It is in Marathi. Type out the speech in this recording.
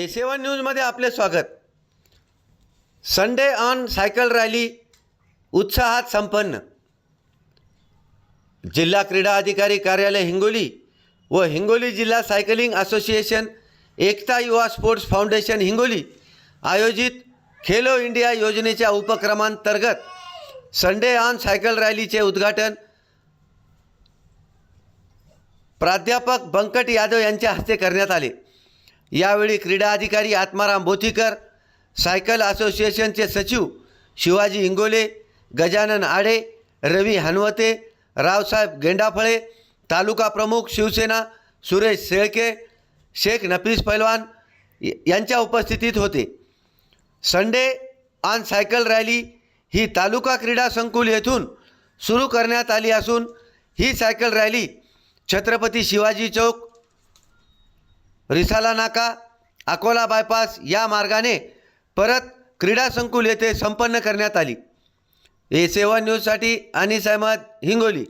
A7 न्यूजमध्ये आपले स्वागत। संडे ऑन सायकल रॅली उत्साहात संपन्न। जिल्हा क्रीडा अधिकारी कार्यालय हिंगोली व हिंगोली जिल्हा सायकलिंग असोसिएशन एकता युवा स्पोर्ट्स फाउंडेशन हिंगोली आयोजित खेलो इंडिया योजनेच्या उपक्रमांतर्गत संडे ऑन सायकल रॅलीचे उद्घाटन प्राध्यापक बंकट यादव यांच्या हस्ते करण्यात आले। यावेळी क्रीडा अधिकारी आत्माराम बोथीकर, सायकल असोसिएशनचे सचिव शिवाजी इंगोले, गजानन आडे, रवी हनवते, रावसाहेब गेंडाफळे, तालुका प्रमुख शिवसेना सुरेश शेळके, शेख नफीस पैलवान यांच्या उपस्थितीत होते। संडे ऑन सायकल रॅली ही तालुका क्रीडा संकुल येथून सुरू करण्यात आली असून ही सायकल रॅली छत्रपती शिवाजी चौक, रिसाला नाका, अकोला बायपास या मार्गाने परत क्रीडा संकुल येथे संपन्न करण्यात आली। A7 न्यूजसाठी अनिस अहमद, हिंगोली।